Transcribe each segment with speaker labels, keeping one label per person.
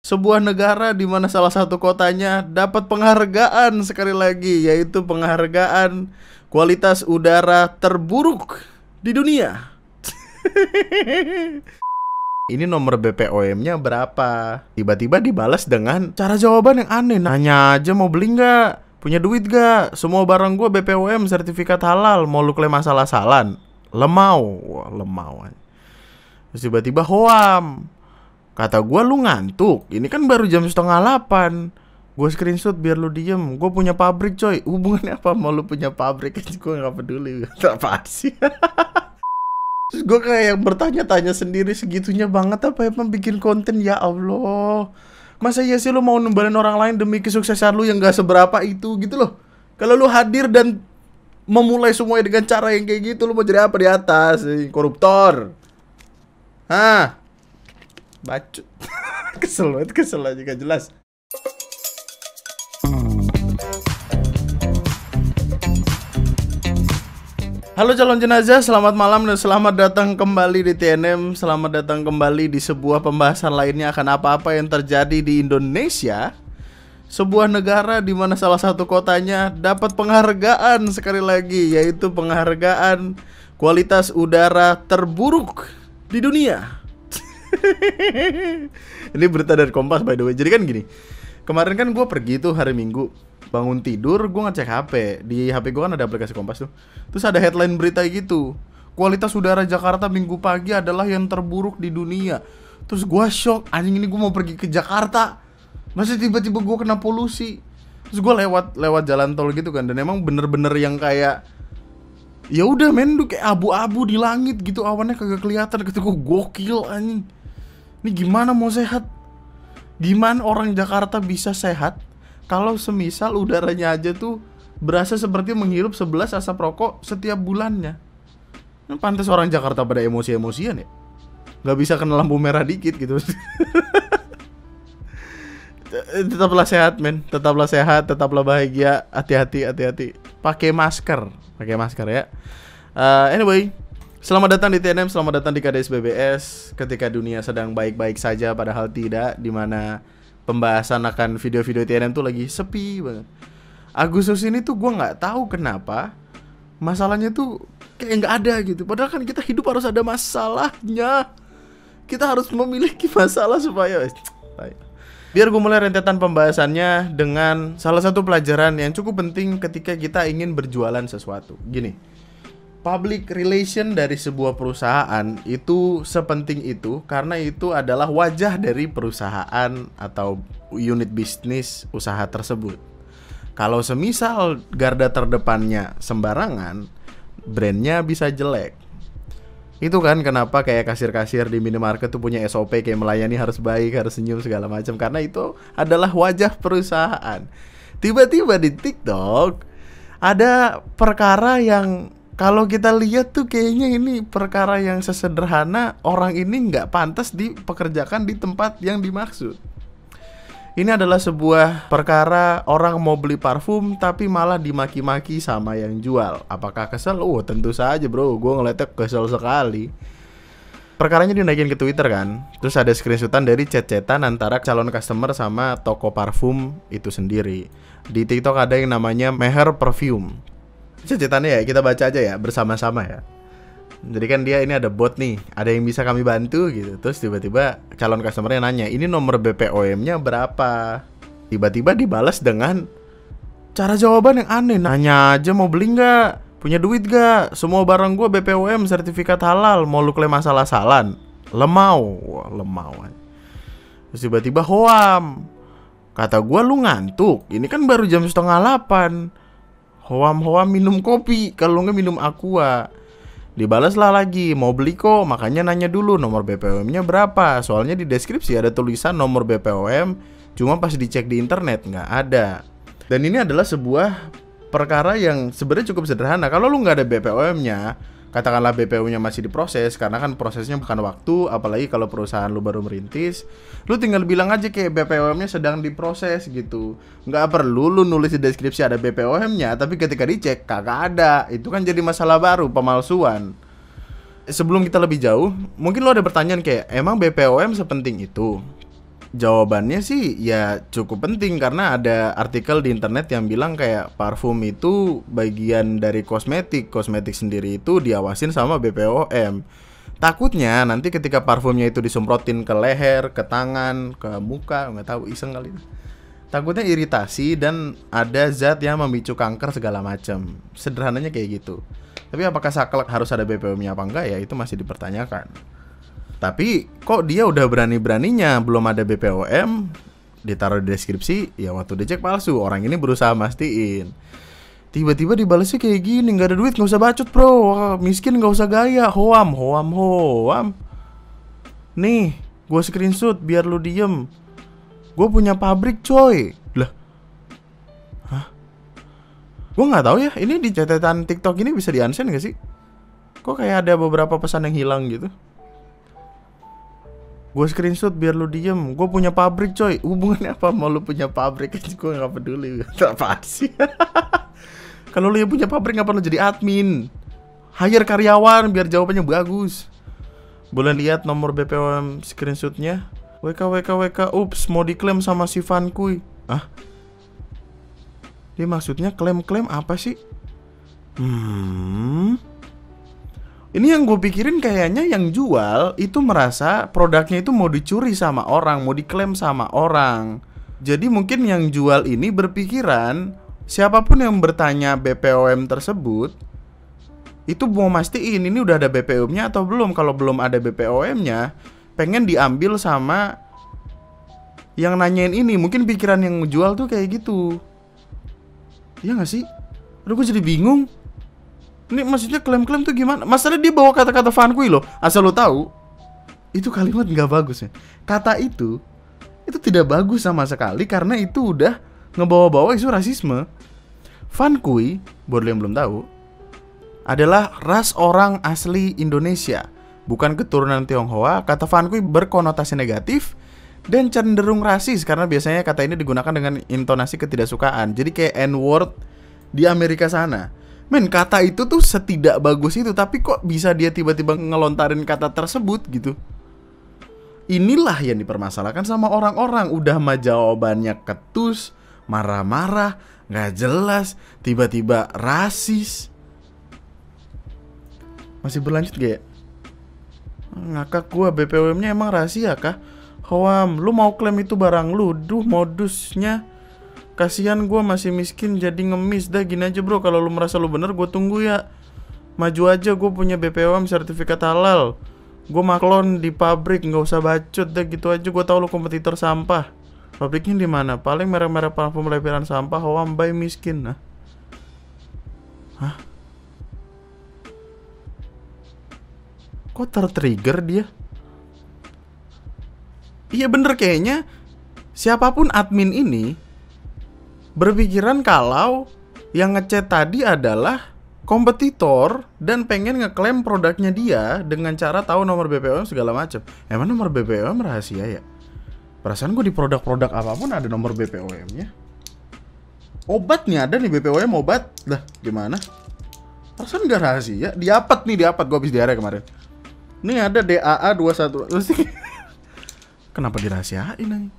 Speaker 1: sebuah negara di mana salah satu kotanya dapat penghargaan sekali lagi, yaitu penghargaan kualitas udara terburuk di dunia. Ini nomor BPOM-nya berapa? Tiba-tiba dibalas dengan cara jawaban yang aneh. Nanya aja mau beli nggak? Punya duit nggak? Semua barang gue BPOM sertifikat halal. Mau lu klaim asal-asalan? Lemau. Wah, lemau. Terus tiba-tiba hoam. Kata gue lu ngantuk. Ini kan baru jam 7:30. Gue screenshot biar lu diem. Gue punya pabrik coy. Hubungannya apa mau lu punya pabrik? Gue gak peduli. Apa sih? Terus gue kayak yang bertanya-tanya sendiri, segitunya banget apa emang bikin konten, ya Allah. Masa iya sih lu mau numbalin orang lain demi kesuksesan lu yang gak seberapa itu gitu loh. Kalau lu hadir dan memulai semuanya dengan cara yang kayak gitu, lu mau jadi apa di atas? Koruptor. Hah? Bacot. Kesel aja gak jelas. Halo calon jenazah, selamat malam dan selamat datang kembali di TNM. Selamat datang kembali di sebuah pembahasan lainnya akan apa-apa yang terjadi di Indonesia. Sebuah negara di mana salah satu kotanya dapat penghargaan sekali lagi, yaitu penghargaan kualitas udara terburuk di dunia. Ini berita dari Kompas by the way. Jadi kan gini, kemarin kan gue pergi tuh hari Minggu. Bangun tidur, gue ngecek HP. Di HP gue kan ada aplikasi Kompas tuh. Terus ada headline berita gitu, kualitas udara Jakarta Minggu pagi adalah yang terburuk di dunia. Terus gue shock, anjing ini gue mau pergi ke Jakarta, masih tiba-tiba gue kena polusi. Terus gue lewat jalan tol gitu kan. Dan emang bener-bener yang kayak, ya udah men, tuh kayak abu-abu di langit gitu, awannya kagak kelihatan. Kata gue, gokil anjing. Ini gimana mau sehat? Gimana orang Jakarta bisa sehat kalau semisal udaranya aja tuh berasa seperti menghirup 11 asap rokok setiap bulannya? Pantes orang Jakarta pada emosi-emosian ya. Gak bisa kena lampu merah dikit gitu. Tetaplah sehat men, tetaplah sehat, tetaplah bahagia. Hati-hati. Pakai masker ya. Anyway, selamat datang di TNM, selamat datang di KDS BBS. Ketika dunia sedang baik-baik saja padahal tidak, dimana pembahasan akan video-video TNM tuh lagi sepi banget. Agustus ini tuh gue nggak tahu kenapa masalahnya tuh kayak nggak ada gitu. Padahal kan kita hidup harus ada masalahnya. Kita harus memiliki masalah supaya biar gue mulai rentetan pembahasannya dengan salah satu pelajaran yang cukup penting ketika kita ingin berjualan sesuatu. Gini, public relation dari sebuah perusahaan itu sepenting itu karena itu adalah wajah dari perusahaan atau unit bisnis usaha tersebut. Kalau semisal garda terdepannya sembarangan, brandnya bisa jelek. Itu kan kenapa kayak kasir-kasir di minimarket tuh punya SOP kayak melayani harus baik, harus senyum segala macam, karena itu adalah wajah perusahaan. Tiba-tiba di TikTok ada perkara yang kalau kita lihat tuh kayaknya ini perkara yang sesederhana orang ini nggak pantas dipekerjakan di tempat yang dimaksud. Ini adalah sebuah perkara orang mau beli parfum tapi malah dimaki-maki sama yang jual. Apakah kesel? Oh tentu saja bro, gue ngeliatnya kesel sekali. Perkaranya dinaikin ke Twitter kan. Terus ada screenshotan dari chat-chatan antara calon customer sama toko parfum itu sendiri. Di TikTok ada yang namanya Meher Perfume. Cecetannya ya kita baca aja ya bersama-sama ya. Jadi kan dia ini ada bot nih, ada yang bisa kami bantu gitu. Terus tiba-tiba calon customernya nanya, ini nomor BPOM-nya berapa? Tiba-tiba dibalas dengan cara jawaban yang aneh. Nanya aja mau beli nggak? Punya duit nggak? Semua barang gue BPOM sertifikat halal. Mau lu klaim asal-asalan? Lemau. Wah, lemau. Terus tiba-tiba hoam. Kata gue lu ngantuk. Ini kan baru jam 7:30. Hoam-hoam minum kopi, kalau nggak minum aqua. Dibalaslah lagi, mau beli kok, makanya nanya dulu nomor BPOM-nya berapa. Soalnya di deskripsi ada tulisan nomor BPOM, cuma pas dicek di internet nggak ada. Dan ini adalah sebuah perkara yang sebenarnya cukup sederhana. Kalau lu nggak ada BPOM-nya, katakanlah BPOM-nya masih diproses, karena kan prosesnya bukan waktu, apalagi kalau perusahaan lu baru merintis, lu tinggal bilang aja kayak BPOM-nya sedang diproses gitu. Nggak perlu lu nulis di deskripsi ada BPOM-nya, tapi ketika dicek kagak ada. Itu kan jadi masalah baru, pemalsuan. Sebelum kita lebih jauh, mungkin lu ada pertanyaan kayak, emang BPOM sepenting itu? Jawabannya sih ya cukup penting, karena ada artikel di internet yang bilang kayak parfum itu bagian dari kosmetik. Kosmetik sendiri itu diawasin sama BPOM. Takutnya nanti ketika parfumnya itu disemprotin ke leher, ke tangan, ke muka, nggak tahu, iseng kali itu. Takutnya iritasi dan ada zat yang memicu kanker segala macam. Sederhananya kayak gitu. Tapi apakah saklek harus ada BPOM-nya apa enggak ya, itu masih dipertanyakan. Tapi kok dia udah berani-beraninya belum ada BPOM ditaruh di deskripsi, ya waktu dicek palsu. Orang ini berusaha mastiin. Tiba-tiba dibalasnya kayak gini, nggak ada duit nggak usah bacot bro, wah, miskin nggak usah gaya, hoam. Nih, gue screenshot biar lu diem. Gue punya pabrik coy. Lah, hah? Gue nggak tahu ya, ini di catatan TikTok ini bisa di-unsend nggak sih? Kok kayak ada beberapa pesan yang hilang gitu? Gue screenshot biar lu diem. Gue punya pabrik coy. Hubungannya apa mau lu punya pabrik? Gue gak peduli. Apa sih? Kalau lu yang punya pabrik gak perlu jadi admin. Hire karyawan biar jawabannya bagus. Boleh lihat nomor BPOM screenshotnya. WK. Ups, mau diklaim sama si Fankuy. Ah? Dia maksudnya klaim-klaim apa sih? Ini yang gue pikirin kayaknya yang jual itu merasa produknya itu mau dicuri sama orang, mau diklaim sama orang. Jadi mungkin yang jual ini berpikiran siapapun yang bertanya BPOM tersebut itu mau mastiin ini udah ada BPOM-nya atau belum. Kalau belum ada BPOM-nya, pengen diambil sama yang nanyain ini. Mungkin pikiran yang jual tuh kayak gitu. Iya gak sih? Aduh, gue jadi bingung. Ini maksudnya klaim-klaim tuh gimana? Masalah dia bawa kata-kata Fankuy loh. Asal lo tahu, itu kalimat nggak bagus ya. Kata itu tidak bagus sama sekali karena itu udah ngebawa-bawa isu rasisme. Fankuy, buat lo yang belum tahu, adalah ras orang asli Indonesia, bukan keturunan Tionghoa. Kata Fankuy berkonotasi negatif dan cenderung rasis karena biasanya kata ini digunakan dengan intonasi ketidaksukaan. Jadi kayak N-word di Amerika sana. Men, kata itu tuh setidak bagus itu, tapi kok bisa dia tiba-tiba ngelontarin kata tersebut gitu. Inilah yang dipermasalahkan sama orang-orang. Udah mah jawabannya ketus, marah-marah, gak jelas, tiba-tiba rasis. Masih berlanjut gak ya? Ngakak gua, BPOM-nya emang rahasia kah? Hoam, lu mau klaim itu barang lu. Duh, modusnya. Kasihan gue masih miskin jadi ngemis. Dah gini aja bro, kalau lu merasa lu bener gue tunggu ya. Maju aja, gue punya BPOM sertifikat halal. Gue maklon di pabrik, nggak usah bacot. Dah gitu aja, gue tahu lu kompetitor sampah. Pabriknya di mana? Paling merek-merek parfum lempiran sampah. Hoam bay miskin. Nah, hah? Kok tertrigger dia? Iya bener kayaknya. Siapapun admin ini berpikiran kalau yang ngechat tadi adalah kompetitor dan pengen ngeklaim produknya dia dengan cara tahu nomor BPOM segala macam. Emang nomor BPOM rahasia ya? Perasaan gue di produk-produk apapun ada nomor BPOM-nya. Obat nih ada nih BPOM obat. Lah gimana? Perasaan gak rahasia? Diapet gue habis diare kemarin. Nih ada DAA 21. Kenapa dirahasiain nih?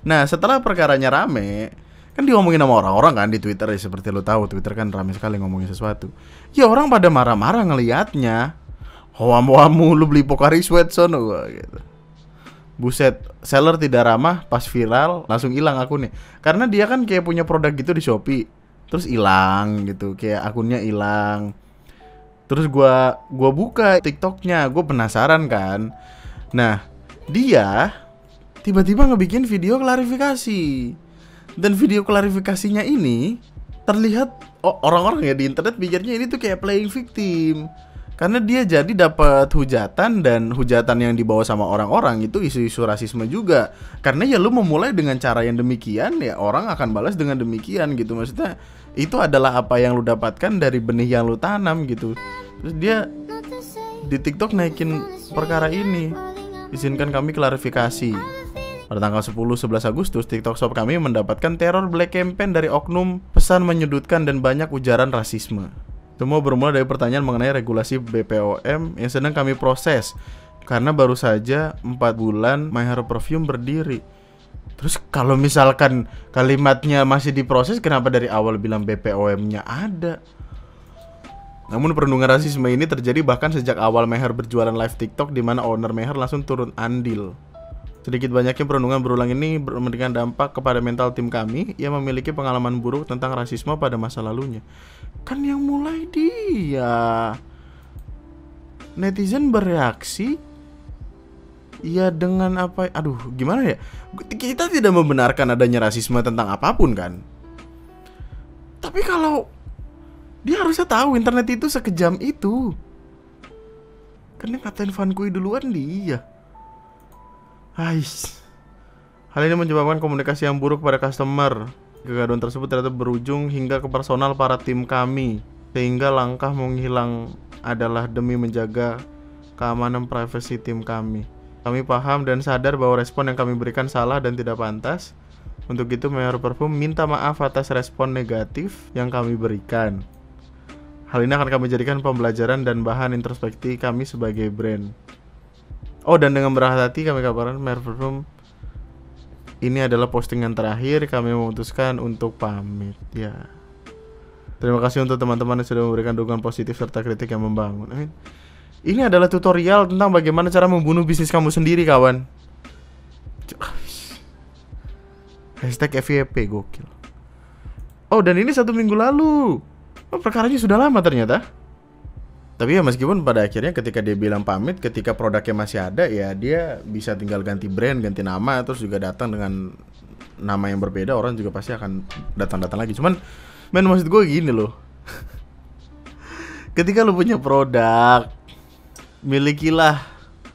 Speaker 1: Nah setelah perkaranya rame, kan diomongin sama orang-orang kan di Twitter ya, seperti lo tahu Twitter kan rame sekali ngomongin sesuatu. Ya orang pada marah-marah ngelihatnya. Hoam-hoamu lu beli Pocari Sweat sono gitu. Buset, seller tidak ramah, pas viral langsung hilang akunnya. Karena dia kan kayak punya produk gitu di Shopee, terus hilang gitu, kayak akunnya hilang. Terus gua buka TikToknya, gue penasaran kan. Nah dia tiba-tiba ngebikin video klarifikasi. Dan video klarifikasinya ini terlihat orang-orang ya di internet pikirnya ini tuh kayak playing victim. Karena dia jadi dapat hujatan, dan hujatan yang dibawa sama orang-orang itu isu-isu rasisme juga. Karena ya lu memulai dengan cara yang demikian, ya orang akan balas dengan demikian gitu. Maksudnya itu adalah apa yang lu dapatkan dari benih yang lu tanam gitu. Terus dia di TikTok naikin perkara ini. Izinkan kami klarifikasi. Pada tanggal 10-11 Agustus, TikTok Shop kami mendapatkan teror black campaign dari oknum, pesan menyudutkan dan banyak ujaran rasisme. Semua bermula dari pertanyaan mengenai regulasi BPOM yang sedang kami proses. karena baru saja 4 bulan My Hero Perfume berdiri. Terus kalau misalkan kalimatnya masih diproses, kenapa dari awal bilang BPOM-nya ada? Namun perundungan rasisme ini terjadi bahkan sejak awal Meher berjualan live TikTok, di mana owner Meher langsung turun andil. Sedikit banyaknya perundungan berulang ini memberikan dampak kepada mental tim kami yang memiliki pengalaman buruk tentang rasisme pada masa lalunya. Kan yang mulai dia. Netizen bereaksi ya dengan apa? Aduh, gimana ya? Kita tidak membenarkan adanya rasisme tentang apapun kan. Tapi kalau dia harusnya tahu internet itu sekejam itu. Kan yang ngatain Fankui duluan dia. Ais. Hal ini menyebabkan komunikasi yang buruk pada customer. Kegaduhan tersebut ternyata berujung hingga ke personal para tim kami, sehingga langkah menghilang adalah demi menjaga keamanan privasi tim kami. Kami paham dan sadar bahwa respon yang kami berikan salah dan tidak pantas. Untuk itu My Hero Perfume minta maaf atas respon negatif yang kami berikan. Hal ini akan kami jadikan pembelajaran dan bahan introspeksi kami sebagai brand. Oh, dan dengan berat hati kami kabarkan My Hero Perfume ini adalah postingan terakhir, kami memutuskan untuk pamit. Ya. Terima kasih untuk teman-teman yang sudah memberikan dukungan positif serta kritik yang membangun. Amin. Ini adalah tutorial tentang bagaimana cara membunuh bisnis kamu sendiri, kawan. Hashtag FYP, gokil. Oh, dan ini 1 minggu lalu. Oh, perkaranya sudah lama ternyata. Tapi ya meskipun pada akhirnya ketika dia bilang pamit, ketika produknya masih ada, ya dia bisa tinggal ganti brand, ganti nama, terus juga datang dengan nama yang berbeda, orang juga pasti akan datang-datang lagi. Cuman, maksud gue gini loh. Ketika lo punya produk, milikilah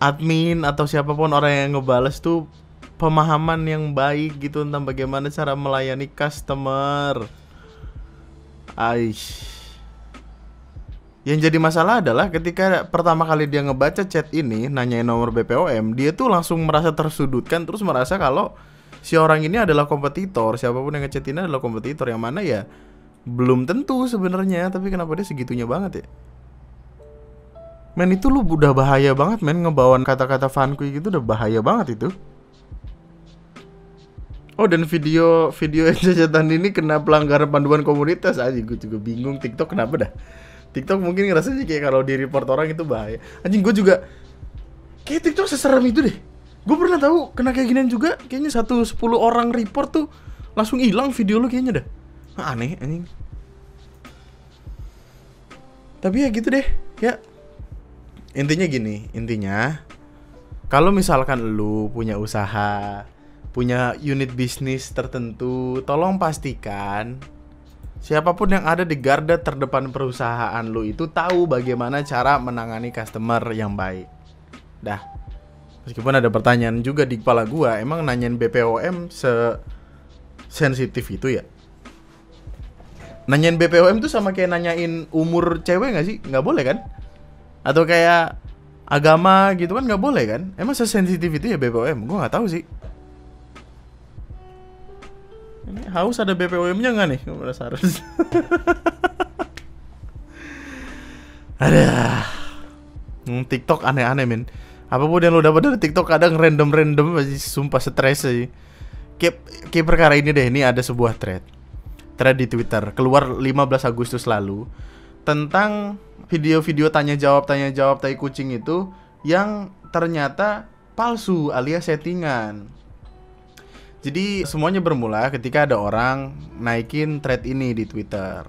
Speaker 1: admin atau siapapun orang yang ngebales tuh pemahaman yang baik gitu tentang bagaimana cara melayani customer. Aish. Yang jadi masalah adalah ketika pertama kali dia ngebaca chat ini, nanyain nomor BPOM, dia tuh langsung merasa tersudutkan, terus merasa kalau si orang ini adalah kompetitor, siapapun yang ngechat ini adalah kompetitor, yang mana ya belum tentu sebenarnya, tapi kenapa dia segitunya banget ya? Men, itu lu udah bahaya banget men, ngebawain kata-kata Fankui gitu udah bahaya banget itu. Oh, dan video cacatan ini kena pelanggaran panduan komunitas aja. Gue juga bingung TikTok kenapa dah. TikTok mungkin ngerasanya kayak kalau di report orang itu bahaya. Anjing, gue juga kayak TikTok seserem itu deh. Gue pernah tahu kena kayak ginian juga. Kayaknya 10 orang report tuh langsung hilang video lu kayaknya dah. Aneh anjing. Tapi ya gitu deh. Ya. Intinya gini, kalau misalkan lu punya usaha, punya unit bisnis tertentu, tolong pastikan siapapun yang ada di garda terdepan perusahaan lu itu tahu bagaimana cara menangani customer yang baik. Dah. Meskipun ada pertanyaan juga di kepala gua, emang nanyain BPOM sensitif itu ya? Nanyain BPOM tuh sama kayak nanyain umur cewek gak sih? Nggak boleh kan? Atau kayak agama gitu kan nggak boleh kan? Emang sesensitif itu ya BPOM? Gua nggak tahu sih. Ini haus ada BPOM-nya nggak nih? Penasaran. Ada. TikTok aneh-aneh men. Apapun yang lo dapat dari TikTok kadang random masih sumpah stres aja. Kayak perkara ini deh, ini ada sebuah thread di Twitter keluar 15 Agustus lalu tentang video-video tanya jawab tai kucing itu yang ternyata palsu alias settingan. Jadi semuanya bermula ketika ada orang naikin thread ini di Twitter.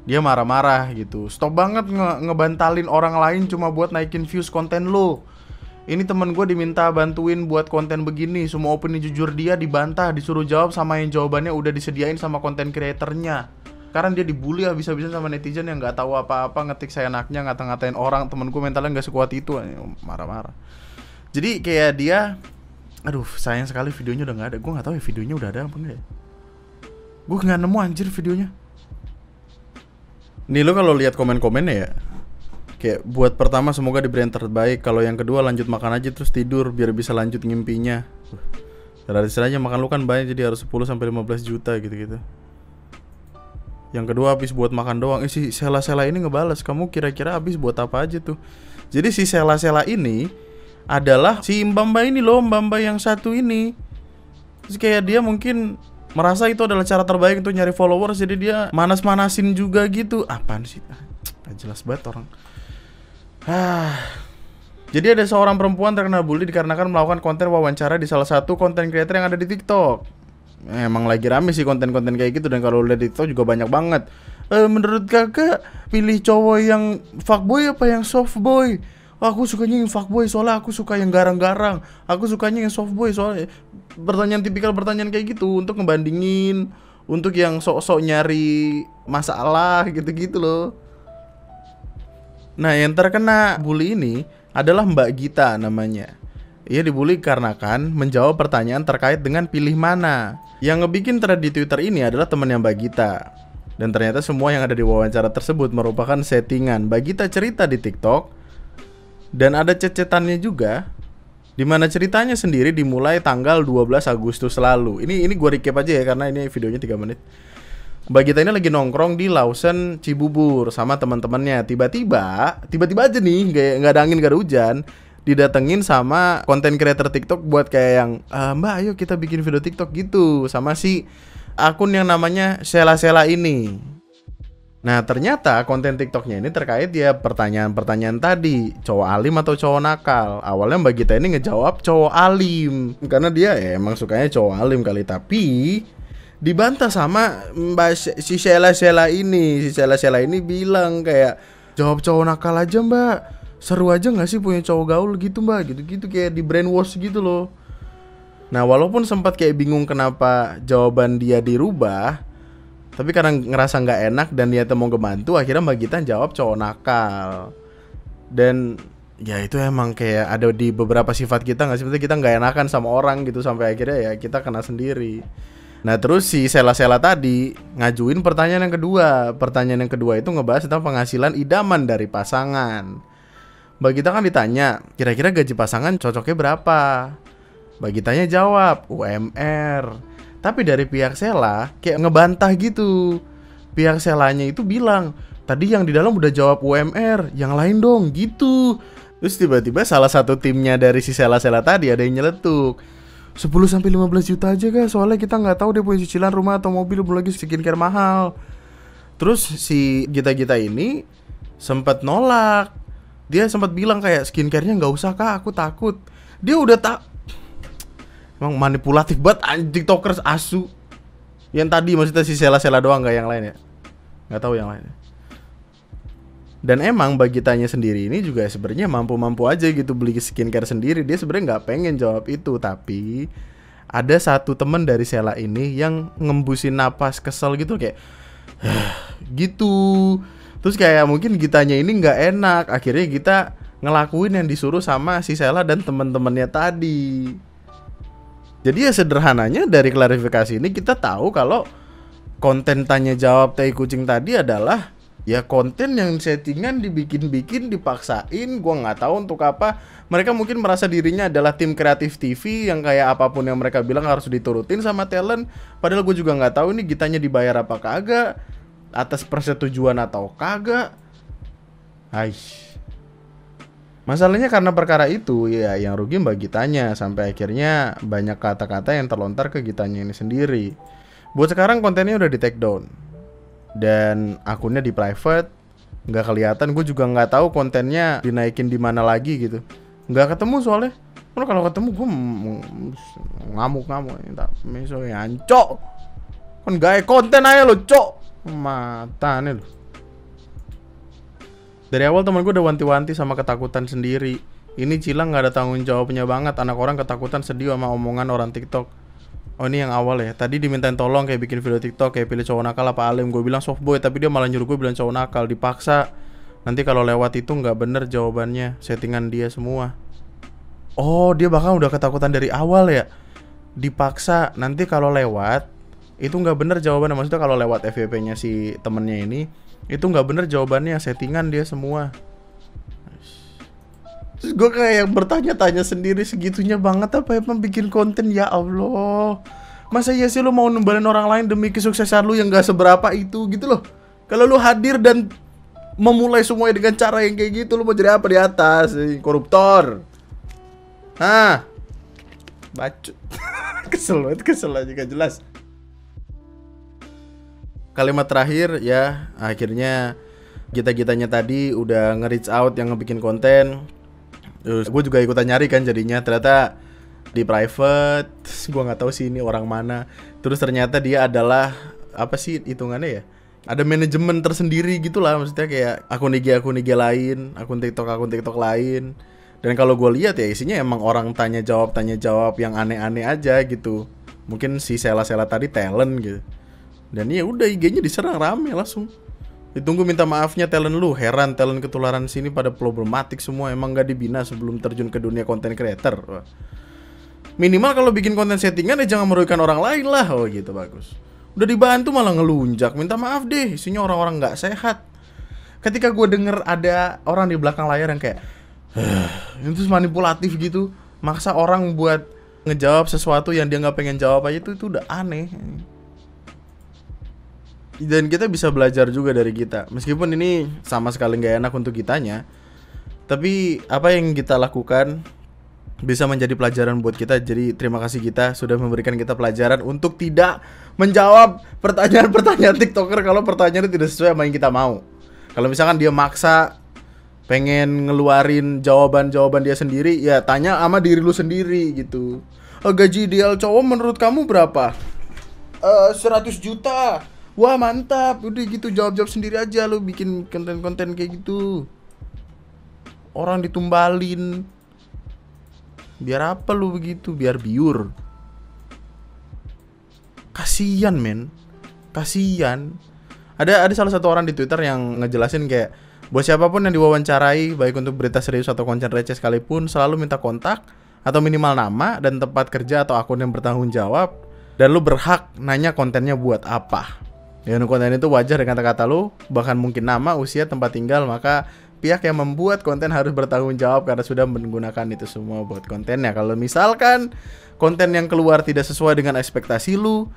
Speaker 1: Dia marah-marah gitu. Stop banget ngebantalin orang lain cuma buat naikin views konten lo. Ini temen gue diminta bantuin buat konten begini, semua opini jujur dia dibantah, disuruh jawab sama yang jawabannya udah disediain sama konten kreatornya. Karena dia dibully habis-habisan sama netizen yang nggak tahu apa-apa, ngetik seenaknya, ngata-ngatain orang. Temen gue mentalnya nggak sekuat itu, marah-marah. Jadi kayak dia, aduh sayang sekali videonya udah nggak ada. Gue nggak tahu ya videonya udah ada apa enggak ya. Gue nggak nemu anjir videonya. Nih lo kalau lihat komen-komennya ya, kayak buat pertama semoga diberi yang terbaik. Kalau yang kedua lanjut makan aja terus tidur biar bisa lanjut ngimpinya. Istilahnya makan lu kan banyak jadi harus 10-15 juta gitu-gitu. Yang kedua habis buat makan doang. Si Sela-Sela ini ngebales, kamu kira-kira habis buat apa aja tuh? Jadi si Sela-Sela ini adalah si Mbak ini loh, Mbak yang satu ini. Terus kayak dia mungkin merasa itu adalah cara terbaik untuk nyari followers, jadi dia manas-manasin juga gitu. Apaan sih? Gak jelas banget orang. Jadi ada seorang perempuan terkena bully dikarenakan melakukan konten wawancara di salah satu konten creator yang ada di TikTok. Emang lagi rame sih konten-konten kayak gitu, dan kalau lihat di TikTok juga banyak banget. Menurut kakak pilih cowok yang fuckboy apa yang softboy? Aku sukanya yang fuckboy soalnya aku suka yang garang-garang. Aku sukanya yang softboy soalnya pertanyaan tipikal pertanyaan kayak gitu untuk ngebandingin, untuk yang sok-sok nyari masalah gitu-gitu loh. Nah, yang terkena bully ini adalah Mbak Gita namanya. Ia dibully karena menjawab pertanyaan terkait dengan pilih mana. Yang ngebikin thread di Twitter ini adalah temannya Mbak Gita. Dan ternyata semua yang ada di wawancara tersebut merupakan settingan. Mbak Gita cerita di TikTok, dan ada cecetannya juga, dimana ceritanya sendiri dimulai tanggal 12 Agustus lalu. Ini gue recap aja ya karena ini videonya 3 menit. Mbak Gita ini lagi nongkrong di Lawson Cibubur sama teman-temannya. Tiba-tiba aja nih, nggak ada angin, nggak ada hujan, didatengin sama konten creator TikTok buat kayak yang Mbak, ayo kita bikin video TikTok gitu, sama si akun yang namanya Sela-Sela ini. Nah, ternyata konten TikToknya ini terkait ya pertanyaan-pertanyaan tadi, cowok alim atau cowok nakal. Awalnya Mbak Gita ini ngejawab cowok alim karena dia emang sukanya cowok alim kali, tapi dibantah sama si Sela-Sela ini. Si Sela-Sela ini bilang kayak, jawab cowok nakal aja Mbak, seru aja gak sih punya cowok gaul gitu Mbak, gitu-gitu, kayak di brainwash gitu loh. Nah, walaupun sempat kayak bingung kenapa jawaban dia dirubah, tapi karena ngerasa gak enak dan niatnya mau ngebantu, akhirnya Mbak Gita jawab cowok nakal. Dan ya itu emang kayak ada di beberapa sifat kita gak sih, seperti kita gak enakan sama orang gitu, sampai akhirnya ya kita kena sendiri. Nah, terus si Sela-Sela tadi ngajuin pertanyaan yang kedua. Pertanyaan yang kedua itu ngebahas tentang penghasilan idaman dari pasangan. Mbak Gita kan ditanya, kira-kira gaji pasangan cocoknya berapa? Mbak Gitanya jawab, UMR. Tapi dari pihak Sela kayak ngebantah gitu. Pihak Selanya itu bilang, tadi yang di dalam udah jawab UMR, yang lain dong gitu. Terus tiba-tiba salah satu timnya dari si Sela-Sela tadi ada yang nyeletuk, 10-15 juta aja kak, soalnya kita nggak tahu dia punya cicilan rumah atau mobil, belum lagi skincare mahal. Terus si Gita-Gita ini sempat nolak. Dia sempat bilang kayak, skincare-nya nggak usah kak, aku takut. Dia udah emang manipulatif banget TikTokers asu. Yang tadi maksudnya si Sela-Sela doang, nggak yang lain ya, nggak tahu yang lain. Dan emang Mbak Gitanya sendiri ini juga sebenarnya mampu-mampu aja gitu beli skincare sendiri. Dia sebenarnya nggak pengen jawab itu, tapi ada satu temen dari Sela ini yang ngembusin napas kesel gitu kayak gitu. Terus kayak mungkin Gitanya ini nggak enak, akhirnya Gita ngelakuin yang disuruh sama si Sela dan teman-temannya tadi. Jadi ya sederhananya dari klarifikasi ini kita tahu kalau konten tanya jawab tai kucing tadi adalah ya konten yang settingan, dibikin-bikin, dipaksain. Gua nggak tahu untuk apa. Mereka mungkin merasa dirinya adalah tim kreatif TV yang kayak apapun yang mereka bilang harus diturutin sama talent. Padahal gue juga nggak tahu ini Gitanya dibayar apa kagak, atas persetujuan atau kagak. Masalahnya karena perkara itu ya yang rugi Mbak Gitanya, sampai akhirnya banyak kata-kata yang terlontar ke Gitanya ini sendiri. Buat sekarang kontennya udah di take down dan akunnya di private, nggak kelihatan. Gue juga nggak tahu kontennya dinaikin di mana lagi gitu, nggak ketemu soalnya. Kalau ketemu gue ngamuk-ngamuk, minta meso ya ancok, kan gak konten aja lo cok, mata nih lo. Dari awal teman gue udah wanti-wanti sama ketakutan sendiri. Ini Cilang nggak ada tanggung jawabnya banget, anak orang ketakutan sedih sama omongan orang TikTok. Oh ini yang awal ya, tadi dimintain tolong kayak bikin video TikTok kayak pilih cowok nakal apa alim. Gue bilang softboy, tapi dia malah nyuruh gue bilang cowok nakal. Dipaksa, nanti kalau lewat itu nggak bener jawabannya, settingan dia semua. Oh dia bahkan udah ketakutan dari awal ya. Dipaksa, nanti kalau lewat itu nggak bener jawabannya. Maksudnya kalau lewat FYP-nya si temennya ini, itu nggak bener jawabannya, settingan dia semua. Terus gue kayak bertanya-tanya sendiri, segitunya banget apa emang bikin konten, ya Allah. Masa iya sih lu mau nembalin orang lain demi kesuksesan lu yang gak seberapa itu gitu loh. Kalau lu hadir dan memulai semuanya dengan cara yang kayak gitu, lu mau jadi apa di atas? Koruptor. Ah, bacot. Kesel banget, kesel aja gak jelas. Kalimat terakhir ya, akhirnya kita-kitanya tadi udah nge-reach out yang ngebikin konten. Terus gue juga ikutan nyari kan jadinya, ternyata di private, gue nggak tahu sih ini orang mana. Terus ternyata dia adalah apa sih hitungannya ya? Ada manajemen tersendiri gitulah, maksudnya kayak akun IG lain, akun TikTok lain. Dan kalau gue lihat ya isinya emang orang tanya jawab yang aneh-aneh aja gitu. Mungkin si Sela-Sela tadi talent gitu. Dan ya udah IG-nya diserang rame langsung. Ditunggu minta maafnya talent lu. Heran talent ketularan sini pada problematik semua, emang gak dibina sebelum terjun ke dunia konten creator. Wah. Minimal kalau bikin konten settingan ya jangan merugikan orang lain lah. Oh gitu, bagus. Udah dibantu malah ngelunjak, minta maaf deh, isinya orang-orang gak sehat. Ketika gue denger ada orang di belakang layar yang kayak itu manipulatif gitu, maksa orang buat ngejawab sesuatu yang dia nggak pengen jawab aja, itu udah aneh. Dan kita bisa belajar juga dari kita, meskipun ini sama sekali nggak enak untuk kitanya, tapi apa yang kita lakukan bisa menjadi pelajaran buat kita. Jadi terima kasih kita sudah memberikan kita pelajaran untuk tidak menjawab pertanyaan-pertanyaan TikToker kalau pertanyaannya tidak sesuai sama yang kita mau. Kalau misalkan dia maksa pengen ngeluarin jawaban-jawaban dia sendiri, ya tanya sama diri lu sendiri gitu. Gaji ideal cowok menurut kamu berapa? 100 juta. Wah mantap. Udah gitu jawab-jawab sendiri aja lu, bikin konten-konten kayak gitu. Orang ditumbalin. Biar apa lu begitu? Biar biur. Kasian men. Kasian. Ada salah satu orang di Twitter yang ngejelasin kayak, buat siapapun yang diwawancarai, baik untuk berita serius atau konten receh sekalipun, selalu minta kontak atau minimal nama dan tempat kerja atau akun yang bertanggung jawab. Dan lu berhak nanya kontennya buat apa. Dan konten itu wajar dengan kata-kata lu, bahkan mungkin nama, usia, tempat tinggal. Maka pihak yang membuat konten harus bertanggung jawab karena sudah menggunakan itu semua buat kontennya. Kalau misalkan konten yang keluar tidak sesuai dengan ekspektasi lu,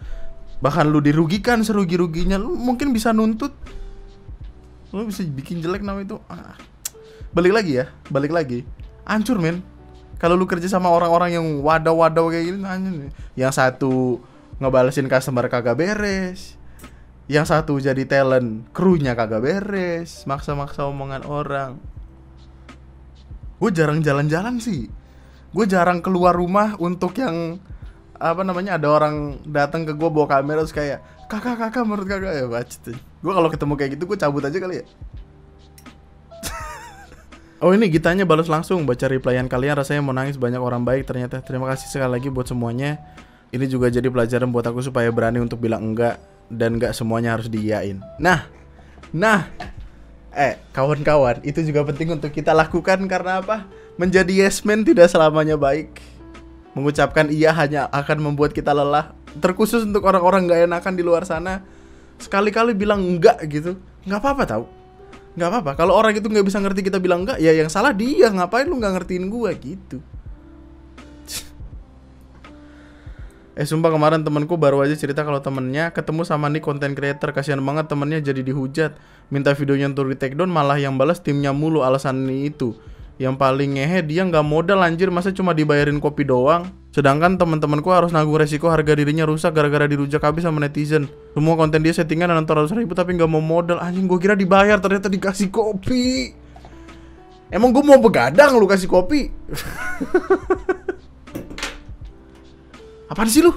Speaker 1: bahkan lu dirugikan serugi-ruginya, lu mungkin bisa nuntut. Lu bisa bikin jelek nama itu. Balik lagi. Hancur men. Kalau lu kerja sama orang-orang yang wadaw kayak gini, yang satu ngebalesin customer kagak beres, yang satu jadi talent, krunya kagak beres, maksa-maksa omongan orang. Gue jarang jalan-jalan sih. Gue jarang keluar rumah untuk yang ada orang datang ke gue bawa kamera terus kayak kakak menurut kakak ya bacet. Gue kalau ketemu kayak gitu gue cabut aja kali ya. Oh ini Gitanya balas langsung, baca replyan kalian rasanya mau nangis, banyak orang baik ternyata. Terima kasih sekali lagi buat semuanya. Ini juga jadi pelajaran buat aku supaya berani untuk bilang enggak, dan enggak semuanya harus diiyain. Nah kawan-kawan, itu juga penting untuk kita lakukan. Karena apa? Menjadi yes man tidak selamanya baik. Mengucapkan iya hanya akan membuat kita lelah. Terkhusus untuk orang-orang gak enakan di luar sana, sekali-kali bilang enggak gitu, gak apa-apa tau. Gak apa-apa. Kalau orang itu gak bisa ngerti kita bilang enggak, ya yang salah dia. Ngapain lu gak ngertiin gua gitu. Sumpah kemarin temanku baru aja cerita kalau temennya ketemu sama nih content creator. Kasian banget temennya jadi dihujat, minta videonya untuk di take down, malah yang balas timnya mulu. Alasan itu yang paling ngehe, dia nggak modal anjir, masa cuma dibayarin kopi doang. Sedangkan teman-temanku harus nanggung resiko harga dirinya rusak gara-gara dirujak habis sama netizen. Semua konten dia settingan dan 100.000 tapi nggak mau modal. Anjing, gue kira dibayar, ternyata dikasih kopi. Emang gue mau begadang lu kasih kopi? Apaan sih lu?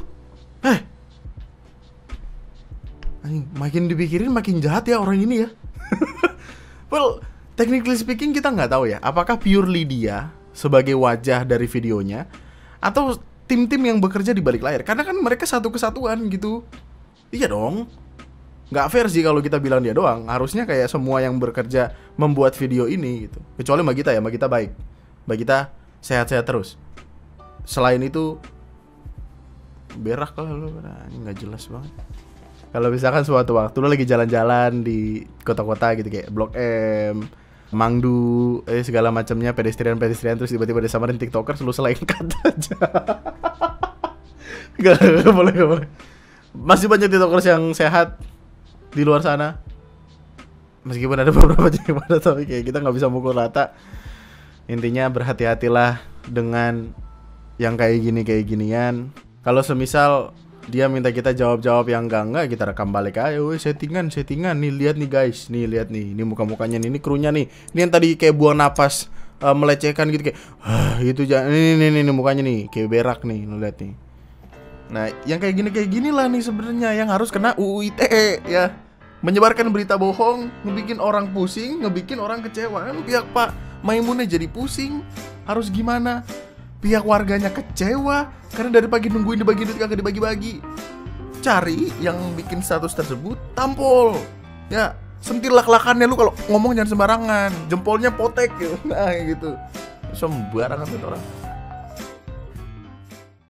Speaker 1: Anjing, makin dipikirin makin jahat ya orang ini ya. Well, technically speaking kita nggak tahu ya, apakah purely dia sebagai wajah dari videonya atau tim-tim yang bekerja di balik layar. Karena kan mereka satu kesatuan gitu. Iya dong. Nggak fair sih kalau kita bilang dia doang. Harusnya kayak semua yang bekerja membuat video ini gitu. Kecuali Magita ya, Magita baik. Magita sehat-sehat terus. Selain itu berak lah lu, nggak jelas banget. Kalau misalkan suatu waktu lu lagi jalan-jalan di kota-kota gitu kayak Blok M, Mangdu, segala macamnya, pedestrian terus tiba-tiba disamarin TikToker, lu selengkat aja. Gak boleh. Masih banyak TikTokers yang sehat di luar sana. Meskipun ada beberapa yang mana, tapi kayak kita nggak bisa mukul rata. Intinya berhati-hatilah dengan yang kayak ginian. Kalau semisal dia minta kita jawab yang enggak, kita rekam balik aja. Woi, settingan nih, lihat nih guys, nih lihat nih, ini muka-mukanya nih, ini krunya nih. Ini yang tadi kayak buang napas melecehkan gitu kayak gitu jangan. Ini mukanya nih kayak berak nih, lo lihat nih. Nah, yang kayak gini lah nih sebenarnya yang harus kena UU ITE ya. Menyebarkan berita bohong, ngebikin orang pusing, ngebikin orang kecewa. Kan pihak Pak Maimunnya jadi pusing. Harus gimana? Pihak warganya kecewa karena dari pagi nungguin dibagi duit kagak dibagi-bagi. Cari yang bikin status tersebut, tampol. Ya, sentil lak-lakannya lu kalau ngomong jangan sembarangan. Jempolnya potek gitu. Nah, gitu. Sembarangan tuh orang.